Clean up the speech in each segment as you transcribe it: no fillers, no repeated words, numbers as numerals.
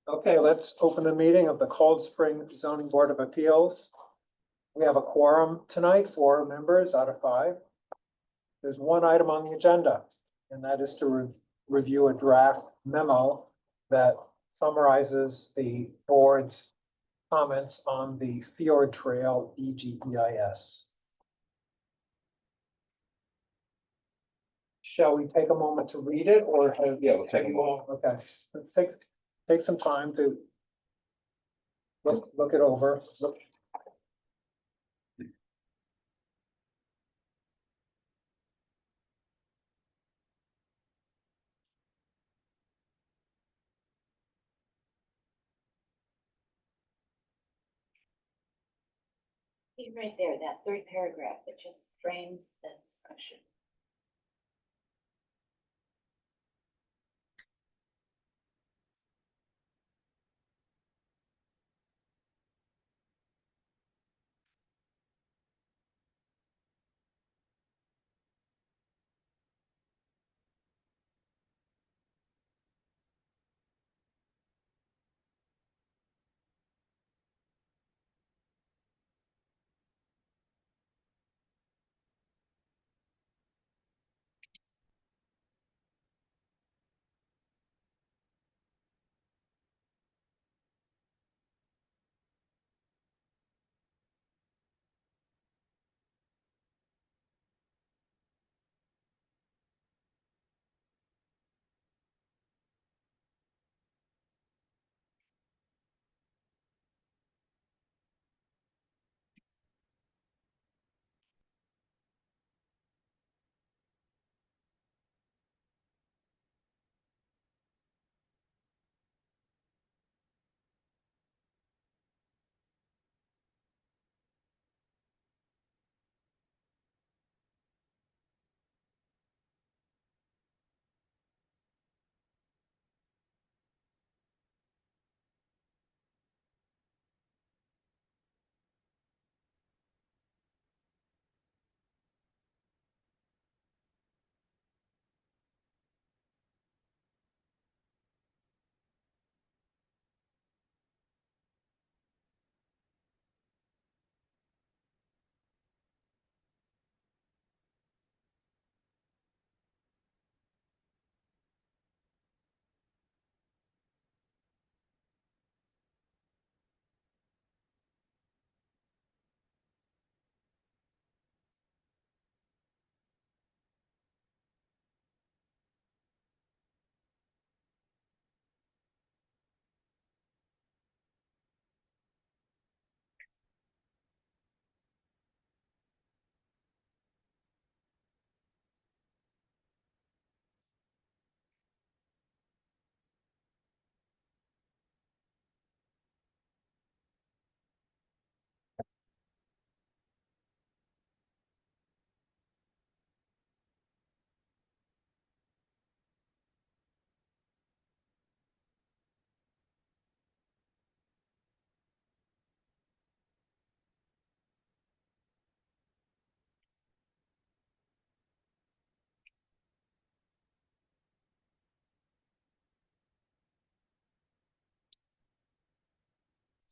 Okay, let's open the meeting of the Cold Spring Zoning Board of Appeals. We have a quorum tonight, 4 members out of 5. There's one item on the agenda, and that is to review a draft memo that summarizes the board's comments on the Fjord Trail DGEIS. Shall we take a moment to read it, or have? Yeah, we'll take a moment. Okay, let's take some time to look it over. Right there, that third paragraph that just frames the discussion.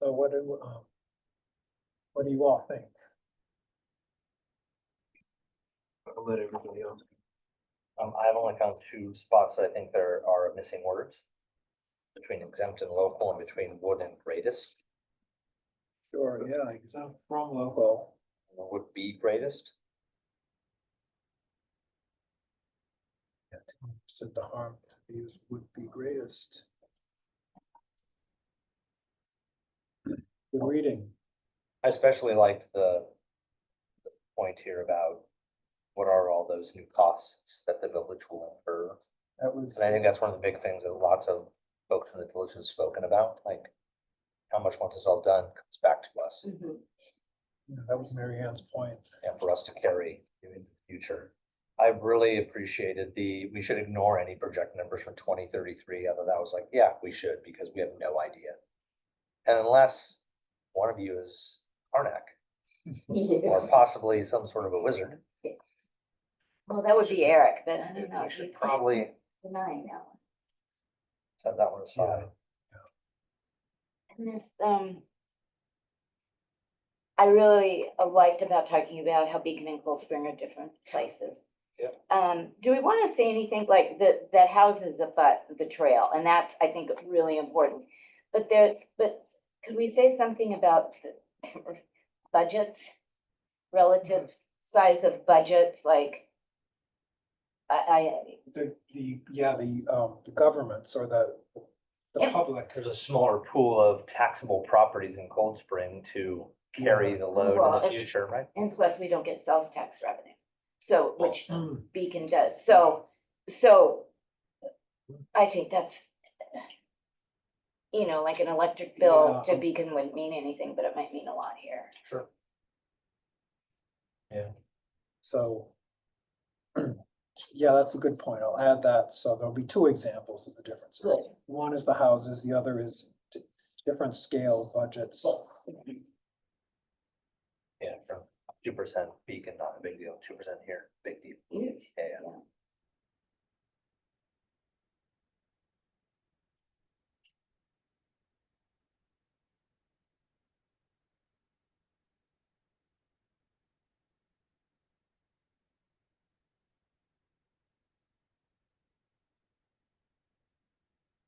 So what do you all think? I'll let everybody else. I've only found 2 spots that I think there are missing words between exempt and local and between would and greatest. Sure, yeah, exempt from local. Would be greatest. Said the harm to use would be greatest. Good reading. I especially liked the point here about what are all those new costs that the village will incur. That was, And I think that's one of the big things that lots of folks in the village have spoken about, like how much once it's all done comes back to us that was Mary Ann's point. and for us to carry in the future. I really appreciated we should ignore any project numbers from 2033. Although that was like, yeah, we should, because we have no idea. And unless one of you is Karnak or possibly some sort of a wizard, Well, that would be Eric, but I don't know. we should probably Denying that one. set that one aside. And this, I really liked about talking about how Beacon and Cold Spring are different places. Yeah. Do we want to say anything like that houses abut the trail? And that's, I think, really important. But could we say something about the budgets? Relative size of budgets, like, The governments or the Yeah. public. There's a smaller pool of taxable properties in Cold Spring to carry the load Well, in the future, right? and plus we don't get sales tax revenue. So, which Hmm. Beacon does. So I think that's, like an electric bill Yeah. to Beacon wouldn't mean anything, but it might mean a lot here. Sure. Yeah. So, yeah, that's a good point. I'll add that. So there'll be two examples of the differences. Good. One is the houses, the other is different scale budgets. Yeah, from 2% Beacon, not a big deal, 2% here, big deal. Huge. Yeah. Yeah.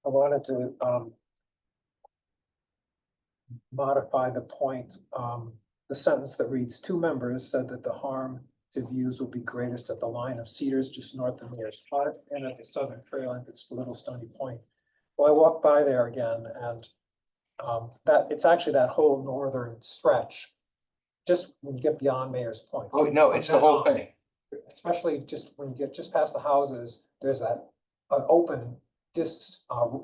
I wanted to modify the point, the sentence that reads, two members said that the harm to views will be greatest at the line of cedars just north of Mears Park and at the southern trail end at Little Stony Point. Well, I walked by there again and that it's actually that whole northern stretch, just when you get beyond Mayor's Point. Oh, no, it's the whole thing. Especially just when you get just past the houses, there's an open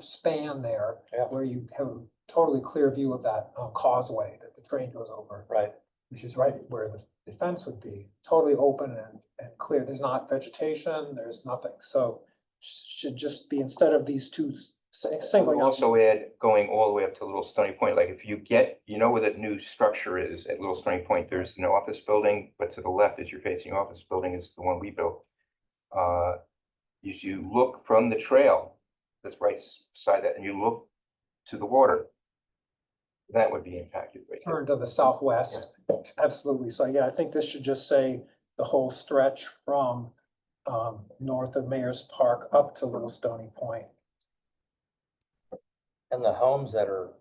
span there. Yeah. Where you have a totally clear view of that causeway that the train goes over. Right. Which is right where the fence would be, totally open and clear. There's not vegetation, there's nothing. So should just be, instead of these two singling out. Also add going all the way up to Little Stony Point, like if you get, where that new structure is at Little Stony Point, there's an office building, but to the left as you're facing office building is the one we built. As you look from the trail, that's right beside that, and you look to the water, that would be impacted right there. Turn to the southwest, absolutely. So yeah, I think this should just say the whole stretch from north of Mayor's Park up to Little Stony Point. And the homes that are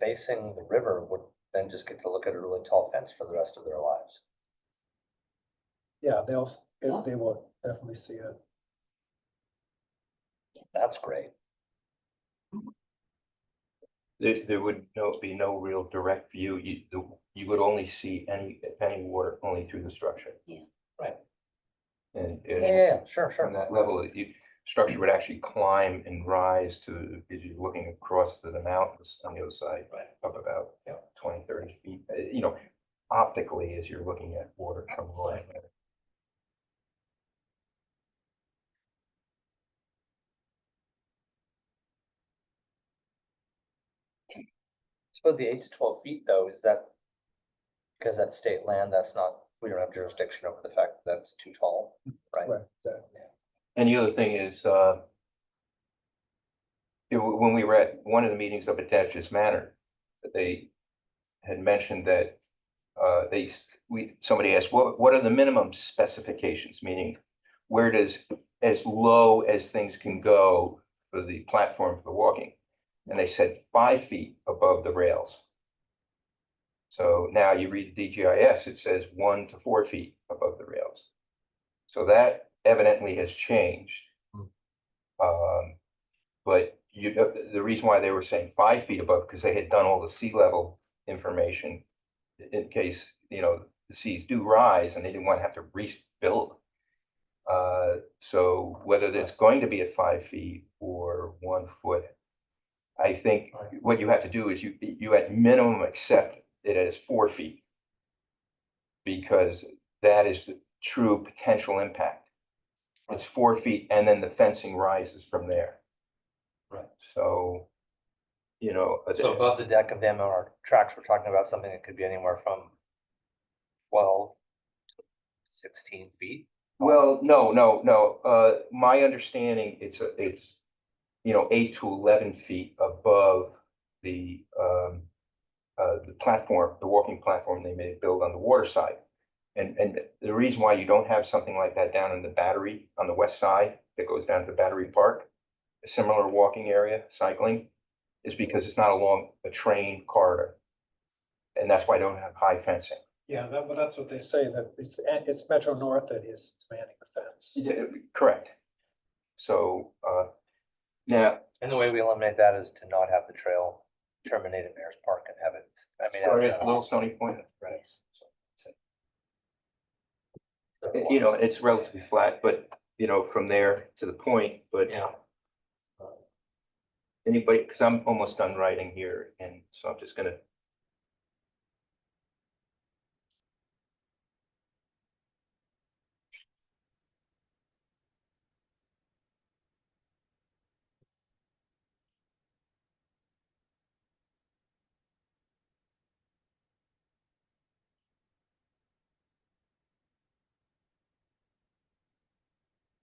facing the river would then just get to look at a really tall fence for the rest of their lives. Yeah, Yeah. they will definitely see it. That's great. There would be no real direct view. You would only see any water only through the structure. Yeah. Right. And Yeah, sure. from that level, the structure would actually climb and rise to, as you're looking across to the mountains on the other side, Right. up about 20, 30 feet. Optically, as you're looking at water from the land. Suppose the 8 to 12 feet though, is that because that's state land, we don't have jurisdiction over the fact that that's too tall, right? Right. And the other thing is, when we were at one of the meetings up at Datch's Manor, that they had mentioned that somebody asked, what are the minimum specifications? Meaning, where does as low as things can go for the platform for walking? And they said 5 feet above the rails. So now you read the DGEIS, it says 1 to 4 feet above the rails. So that evidently has changed. But the reason why they were saying 5 feet above, because they had done all the sea level information in case, the seas do rise and they didn't want to have to rebuild. So whether it's going to be at 5 feet or 1 foot, I think what you have to do is you at minimum accept it as 4 feet. Because that is the true potential impact. It's 4 feet and then the fencing rises from there. Right. So, So above the deck of them on our tracks, we're talking about something that could be anywhere from 12, 16 feet. well, no. My understanding, it's 8 to 11 feet above the platform, the walking platform they may build on the water side. And the reason why you don't have something like that down in the Battery on the west side that goes down to Battery Park, a similar walking area, cycling, is because it's not along a train corridor. And that's why I don't have high fencing. Yeah, but that's what they say, that it's Metro North that is manning the fence. Yeah, correct. So, now, And the way we eliminate that is to not have the trail terminate at Mayor's Park and have it, I mean. sorry, have, Little Stony Point, Right. So, it's relatively flat, but, from there to the point, but Yeah. anybody, because I'm almost done writing here, and so I'm just gonna.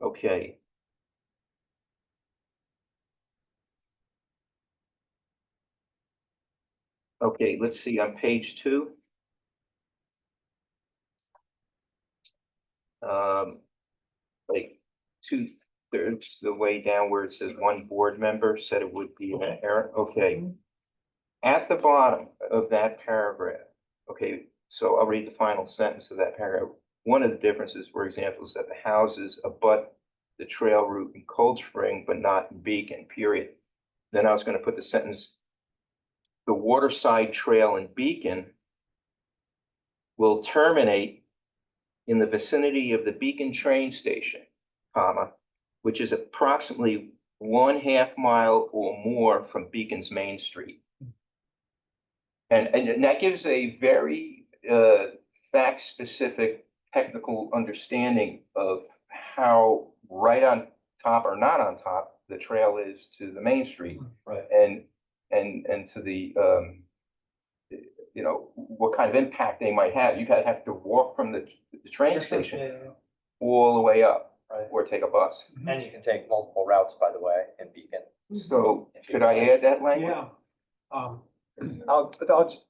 Okay. Okay, let's see, on page 2. Like 2/3 the way down where it says one board member said it would be an error. Okay. At the bottom of that paragraph, okay, so I'll read the final sentence of that paragraph. One of the differences, for example, is that the houses abut the trail route in Cold Spring, but not in Beacon, period. Then I was going to put the sentence, the waterside trail in Beacon will terminate in the vicinity of the Beacon train station, comma, which is approximately 1/2 mile or more from Beacon's Main Street. And that gives a very fact-specific technical understanding of how right on top or not on top the trail is to the Main Street. Right. And to the what kind of impact they might have. You gotta have to walk from the train station all the way up, Right. or take a bus. And you can take multiple routes, by the way, in Beacon. So could I add that language? Yeah.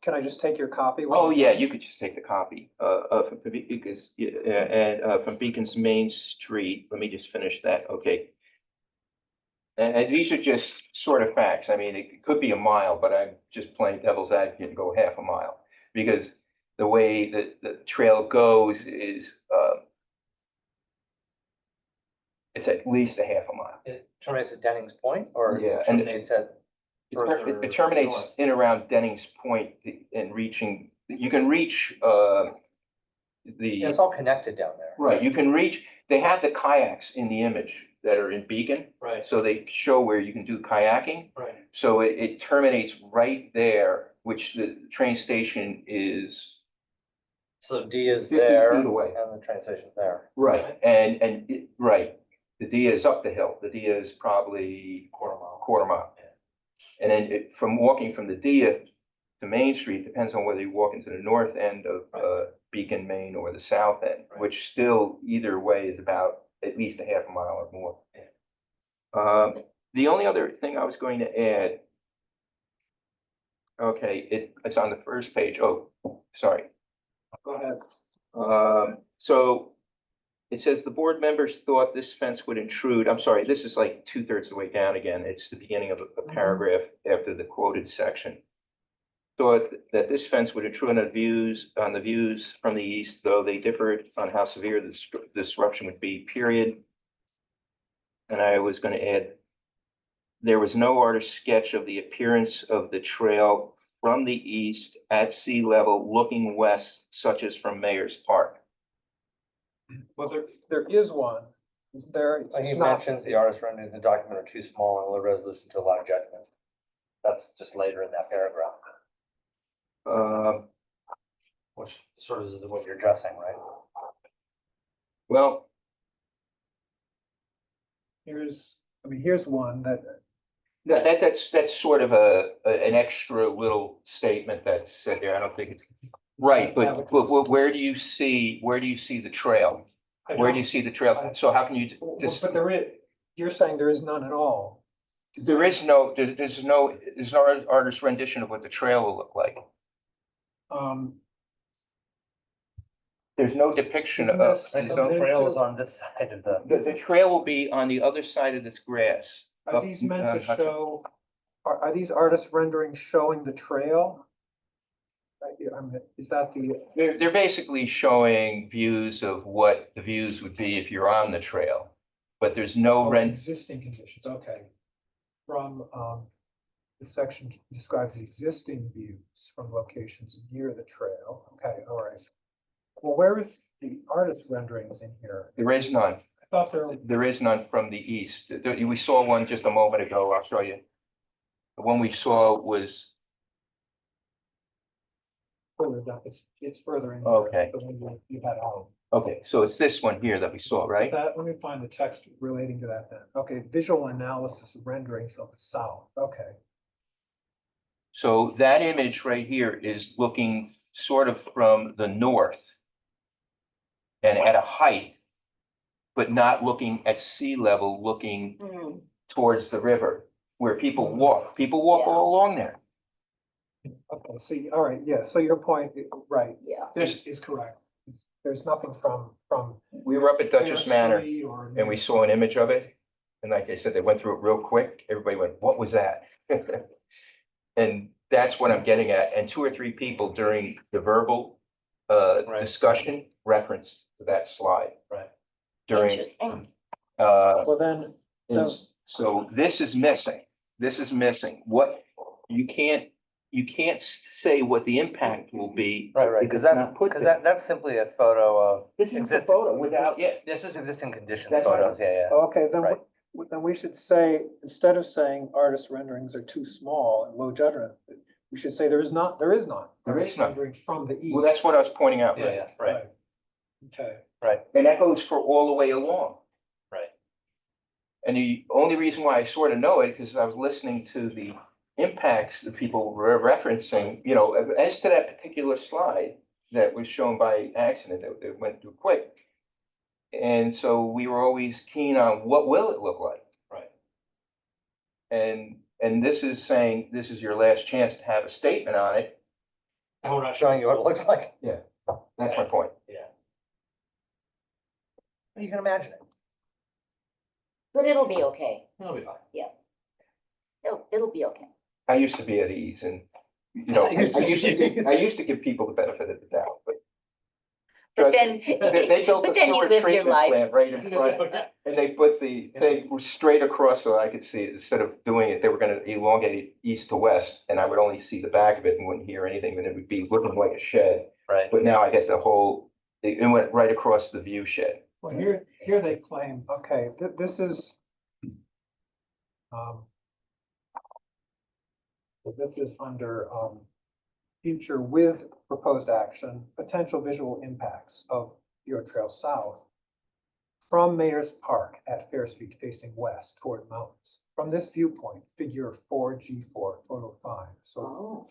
Can I just take your copy? Oh, yeah, you could just take the copy, because, and, from Beacon's Main Street, let me just finish that, okay. And these are just sort of facts, I mean, it could be a mile, but I'm just playing devil's advocate and go 1/2 mile. Because the way that the trail goes is, it's at least 1/2 mile. It terminates at Dennings Point or Yeah, it and terminates at further It terminates north? in around Dennings Point and reaching, you can reach, Yeah, the, it's all connected down there. right, you can reach, they have the kayaks in the image that are in Beacon. Right. So they show where you can do kayaking. Right. So it terminates right there, which the train station is. So D is 50 there feet away. and the train station's there. Right, right, the dia is up the hill, the dia is probably quarter mile. And then from walking from the dia to Main Street, depends on whether you walk into the north end of Beacon, Maine, or the south end, Right. which still either way is about at least 1/2 mile or more. The only other thing I was going to add, okay, it's on the first page. Oh, sorry. Go ahead. So it says the board members thought this fence would intrude. I'm sorry, this is like 2/3 the way down again. It's the beginning of a paragraph after the quoted section. Thought that this fence would intrude on the views from the east, though they differed on how severe the disruption would be, period. And I was going to add, there was no artist sketch of the appearance of the trail from the east at sea level looking west, such as from Mayor's Park. Well, there is one. Is there? Like he It's not- mentions the artist renderings in the document are too small and low resolution to allow judgment. That's just later in that paragraph, which sort of is what you're addressing, right? Well, Here's one that, that's sort of an extra little statement that's said there. I don't think it's right, but where do you see the trail? Where do you see the trail? So how can you just, but there is, you're saying there is none at all. There's no artist rendition of what the trail will look like. There's no depiction Isn't of. this- Right, the trail is on this side of the. The trail will be on the other side of this grass. Are up, these meant to Hudson. show, are these artist renderings showing the trail? Is that the, They're basically showing views of what the views would be if you're on the trail. But there's no existing conditions, okay. From, the section describes existing views from locations near the trail. Okay, all right. Well, where is the artist renderings in here? There is none. I thought There is none from the east. We saw one just a moment ago. I'll show you. The one we saw was, further down, it's further in. Okay. The one you had out. okay, so it's this one here that we saw, right? Let me find the text relating to that then. Okay, visual analysis of renderings of the south, okay. So that image right here is looking sort of from the north and at a height, but not looking at sea level, looking Hmm, towards the river where people walk. People walk Yeah. all along there. Okay, so, all right, yeah, so your point, right, yeah. is correct. There's nothing from. We were up at Duchess Fair Manor Street or- and we saw an image of it. And like I said, they went through it real quick. Everybody went, what was that? And that's what I'm getting at. And 2 or 3 people during the verbal Right. discussion referenced to that slide. Right. During Interesting. Well, then, so this is missing. This is missing. What you can't say what the impact will be. Right, if because it's not put because there. that's simply a photo of. This is the existing- photo without, yeah. This is existing conditions That's right. photos, yeah, okay, then, Right. then we should say, instead of saying artist renderings are too small and low judgment, we should say there is none. There is Artist none. renderings from the east. Well, that's what I was pointing out. yeah, right, Okay, And that goes for all the way along. right. And the only reason why I sort of know it, because I was listening to the impacts that people were referencing, you know, as to that particular slide that was shown by accident, that went through quick. And so we were always keen on what will it look like? Right. And this is saying, this is your last chance to have a statement on it. And we're not showing you what it looks like. That's my point. Yeah. You can imagine it. But it'll be okay. It'll be fine. It'll be okay. I used to be at ease and, you know, I used to give people the benefit of the doubt, but. But then, They built but a then you sewer live your treatment life. plant right in front, and they put the thing straight across so I could see it. Instead of doing it, they were gonna elongate it east to west, and I would only see the back of it and wouldn't hear anything, and it would be looking like a shed. Right. But now I get the whole, it went right across the view shed. well, here they claim, okay, this is. So this is under, future with proposed action, potential visual impacts of Fiord Trail South. From Mayor's Park at Fair Street facing west toward mountains. From this viewpoint, figure 4G4, photo 5, so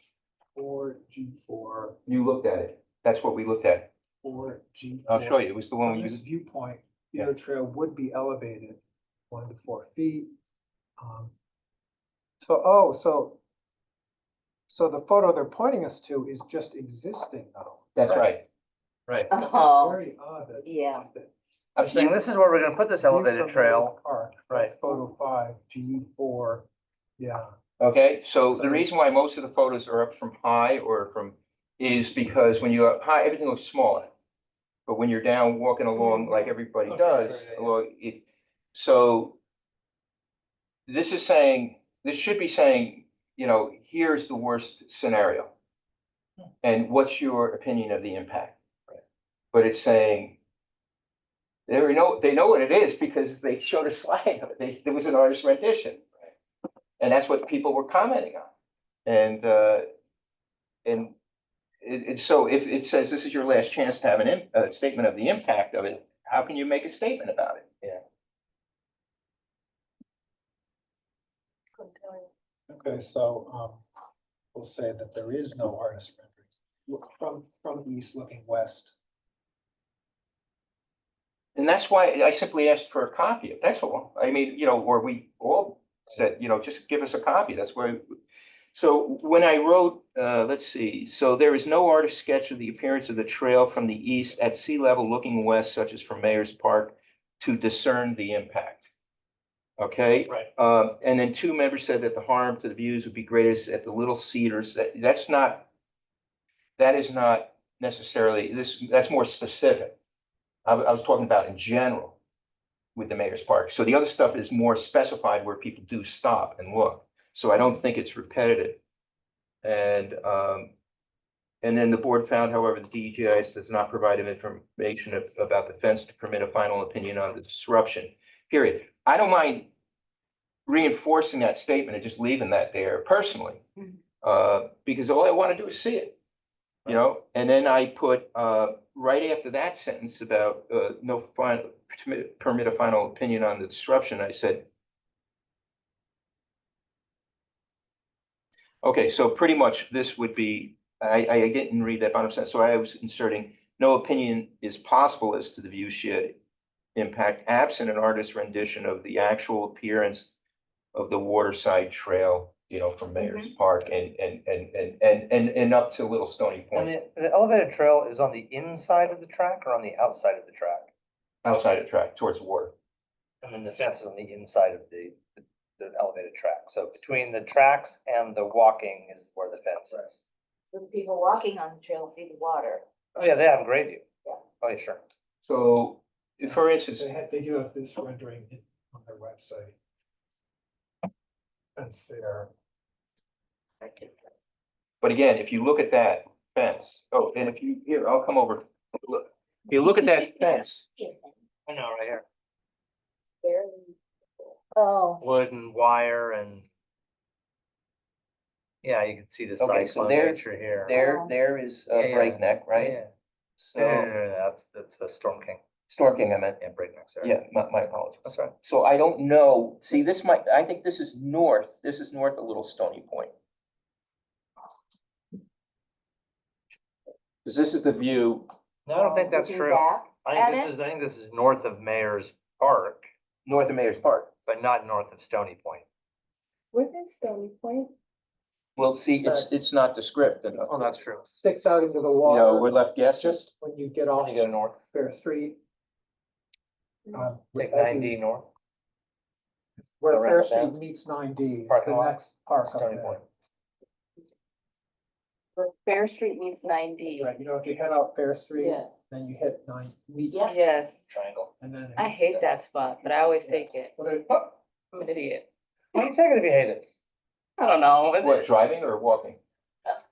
Oh, 4G4, You looked at it. That's what we looked at. 4G4. I'll show you. It was the one From we this used. viewpoint, Yeah. Fiord Trail would be elevated 1 to 4 feet. So the photo they're pointing us to is just existing now. That's right. Right. Oh, Very odd that. yeah. I'm saying this is where we're gonna put this elevated trail. Park, Right. that's photo 5, G4, yeah. Okay, so the reason why most of the photos are up from high or from, is because when you're up high, everything looks smaller. But when you're down walking along like everybody Oh, does, sure, yeah. along it, so. This is saying, this should be saying, you know, here's the worst scenario. And what's your opinion of the impact? But it's saying. They know what it is because they showed a slide of it. There was an artist rendition. And that's what people were commenting on. And so if it says this is your last chance to have a statement of the impact of it, how can you make a statement about it? Okay, so, we'll say that there is no artist rendering. Look from east looking west. And that's why I simply asked for a copy of, that's all. I mean, you know, or we all said, just give us a copy. That's why. So when I wrote, let's see, so there is no artist sketch of the appearance of the trail from the east at sea level looking west, such as from Mayor's Park, to discern the impact. Okay? Right. And then two members said that the harm to the views would be greatest at the Little Cedars. That is not necessarily, that's more specific. I was talking about in general with the Mayor's Park. So the other stuff is more specified where people do stop and look. So I don't think it's repetitive. And then the board found, however, the DGEIS does not provide information about the fence to permit a final opinion on the disruption, period. I don't mind reinforcing that statement and just leaving that there personally. Because all I want to do is see it, and then I put, right after that sentence about, no final, permit a final opinion on the disruption, I said, okay, so pretty much this would be, I didn't read that bottom sentence, so I was inserting, no opinion is possible as to the view shed impact absent an artist's rendition of the actual appearance of the waterside trail, from Mayor's Park and up to Little Stony And Point, the elevated trail is on the inside of the track or on the outside of the track? outside of track towards the water. And then the fence is on the inside of the elevated track. So between the tracks and the walking is where the fence is. So the people walking on the trail see the water. Oh, yeah, they have a great view. Yeah. Oh, yeah, sure. So, for instance, They do have this rendering on their website. Fence there. but again, if you look at that fence, and here, I'll come over, look, if you look at that fence, I know, right here. Oh, Wood and wire and. Yeah, you can see the Okay, so cyclone there- nature here. there is Yeah, yeah. Breakneck, right? Yeah. So, No, that's the Storm King. Storm King, I meant, Yeah, Breakneck's there. yeah, my apologies. That's right. So I don't know, see, I think this is north a Little Stony Point. Because this is the view, No, I don't think that's looking true. back I at think it? I think this is north of Mayor's Park, north of Mayor's Park. but not north of Stony Point. Where is Stony Point? Well, see, it's not descriptive. Oh, that's true. Sticks out into the We're water, left guessing. just when you get off You go north, Fair Street. take 9D north, Where around Fair the Street bend. meets 9D, it's Parking the lot, next park up Stony there. Point. Fair Street means 9D. Right, if you head out Fair Street, Yes. then you hit meets, Yeah. Yes, Triangle. and then. it I meets hate there. that spot, but I always take it. But it- I'm an idiot. Why do you take it if you hate it? I don't know. Is What, it- driving or walking?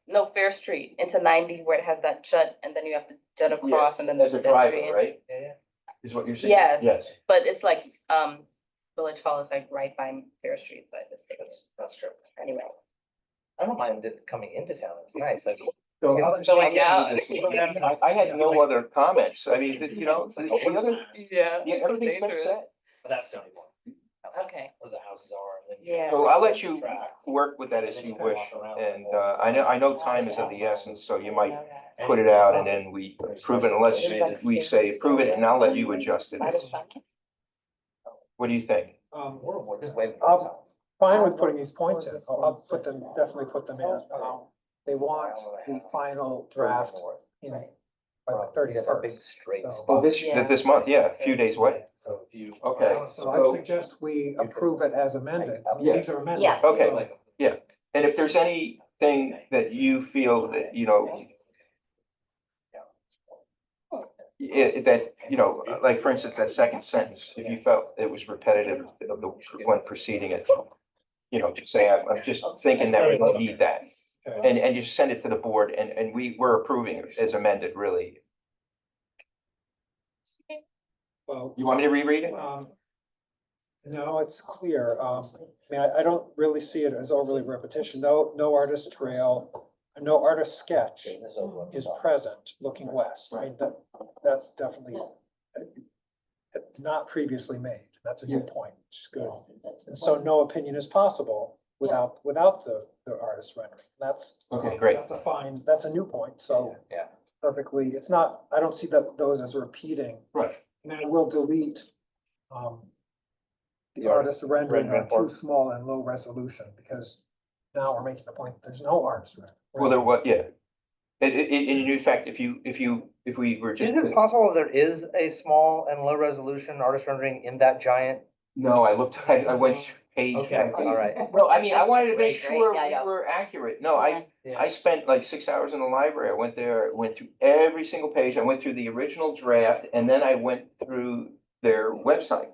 No, Fair Street into 90 where it has that jut and then you have to jut across and then There's there's a a driver, pedestrian. right? Yeah. Is what you're saying? Yes. Yes. But it's like, Village Hall is like right by Fair Street, so I just take it. That's true. Anyway. I don't mind it coming into town. It's nice. I just- So Yeah. I'll- Going out. I had no other comments. I mean, the other, Yeah. yeah, everything's been dangerous. said. But that's Stony Point. Okay. Where the houses are. And then Yeah. So I'll let you Track. work with that as Then you can wish. walk around. And, I know time is of the essence, so you might put it out and then we approve it unless we say approve it and I'll let you adjust it. What do you think? We're just waiting. I'm fine with putting these points in, I'll put them, definitely put them in. They want the final draft in by the You got that big 31st. straight So- spot. This month, yeah, a few days away. So if you. Okay. So I suggest we approve it as amended. I mean, Yeah. These are amended. Yeah. Okay. And if there's anything that you feel that, like, for instance, that second sentence, if you felt it was repetitive of the one preceding it, just say, I'm just thinking that we don't need that. Okay. And you send it to the board and we're approving it as amended, really. Well, You want me to reread it? no, it's clear. I mean, I don't really see it as overly repetition. No artist trail, no artist sketch is present looking west, right? That's definitely not previously made. That's a good point, which is good. And so no opinion is possible without the artist rendering. That's. Okay, great. That's a new point, so. Yeah. Perfectly, it's not, I don't see those as repeating. Right. And I will delete, the artist's rendering are rendering too small and low resolution, because now we're making the point that there's no artist rendering. Well, there was, yeah. In fact, if we were just. Is it possible there is a small and low resolution artist rendering in that giant? No, I went page. Okay, all right. No, I mean, I wanted to make Great, sure yeah, we yeah. were accurate. No, I Yeah. spent like 6 hours in the library. I went there, went through every single page. I went through the original draft and then I went through their website.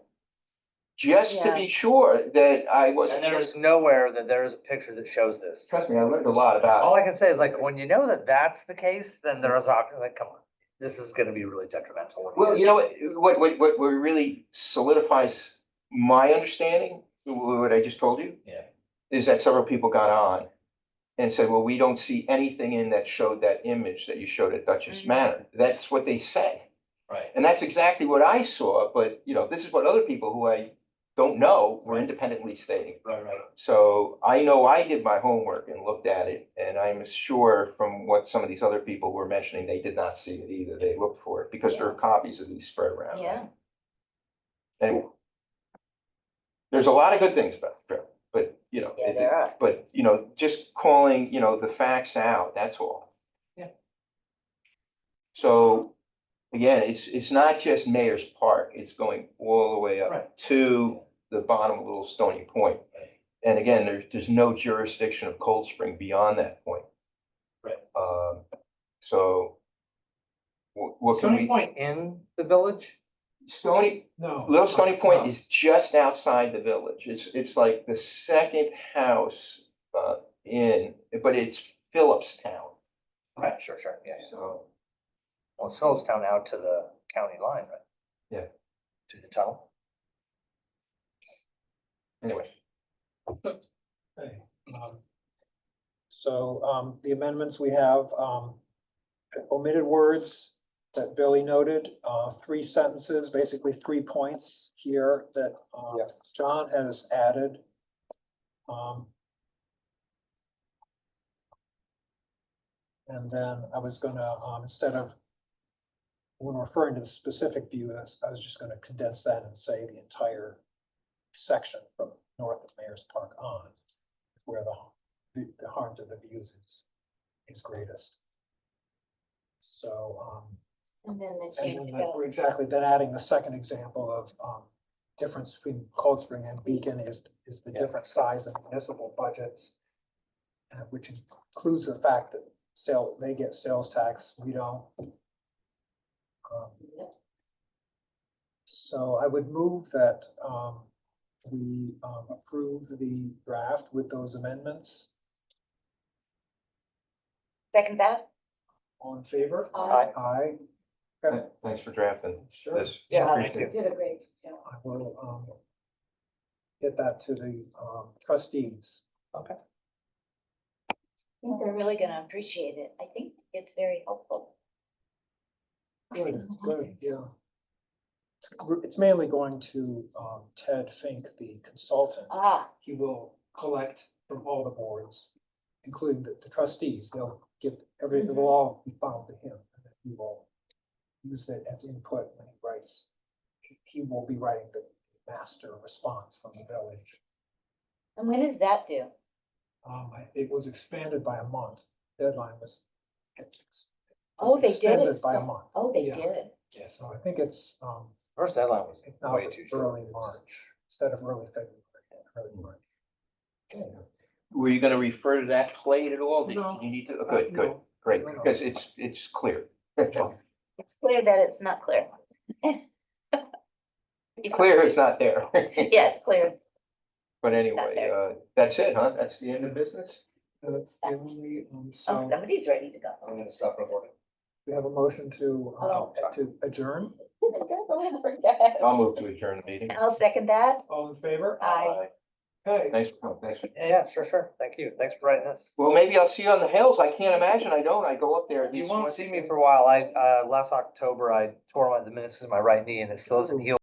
Just to Yeah. be sure that I wasn't. And there is nowhere that there is a picture that shows this. Trust me, I learned a lot about All it. I can say is like, when you know that that's the case, then there is, like, come on, this is gonna be really detrimental. Well, you know what really solidifies my understanding, what I just told you? Yeah. Is that several people got on and said, well, we don't see anything in that showed that image that you showed at Duchess Mhm. Manor. That's what they say. Right. And that's exactly what I saw, but this is what other people who I don't know were Right. independently stating. Right. So I know I did my homework and looked at it, and I'm sure from what some of these other people were mentioning, they did not see it either. They looked for it because there are copies at least spread around. Yeah. Anyway. There's a lot of good things about the trip, but Yeah, there are. but just calling, the facts out, that's all. Yeah. So again, it's not just Mayor's Park, it's going all the way up Right. to the bottom of Little Stony Point. Right. And again, there's no jurisdiction of Cold Spring beyond that point. Right. So what can Stony we? Point in the village? No. Little Stony Point is just outside the village. It's like the second house in, but it's Phillipstown. Right, sure, yeah. So Well, it's Phillipstown out to the county line, right? Yeah. To the tunnel. anyway, Okay. So the amendments we have, omitted words that Billy noted, 3 sentences, basically 3 points here that John has added. And then I was gonna, instead of when referring to the specific view, I was just gonna condense that and say the entire section from north of Mayor's Park on, where the harm to the views is greatest. So, And then the and change then about, exactly, then adding the second example of, difference between Cold Spring and Beacon is the different size of municipal budgets. Which includes the fact that they get sales tax, we don't. So I would move that, we, approve the draft with those amendments. second that? All in favor? Aye. Aye. Okay, thanks for drafting sure. this. Yeah, Appreciate thank it. Did a great job. I will, get that to the, trustees. Okay. I think they're really gonna appreciate it. I think it's very helpful. Good, yeah. It's mainly going to, Ted Fink, the consultant. Ah, He will collect from all the boards, including the trustees. They'll give everything, it will all be found to him. And then he will use it as input when he writes. He will be writing the master response from the village. and when is that due? It was expanded by a month. Deadline was. Oh, they did extended it. by a month. Oh, they Yeah. did. Yeah, so I think it's, First deadline was it's now way too short. early March instead of early February, early March. Were you gonna refer to that plate at all? Did No. you need to? Good, No. great, No, no. because it's clear. It's clear that it's not clear. It's clear it's not there. Yeah, it's clear. But Not anyway, there. that's it, huh? That's the end of business? That's the only, Oh, so somebody's ready to go. I'm gonna stop recording. we have a motion to Oh, adjourn. Don't forget. I'll move to adjourn the meeting. I'll second that. All in favor? Aye. Okay. Thanks for coming, thanks. Yeah, sure. Thank you. Thanks for writing this. Well, maybe I'll see you on the hills. I can't imagine I don't. I go up there. at You least won't once see a me day. for a while. Last October, I tore the meniscus in my right knee and it still isn't healed.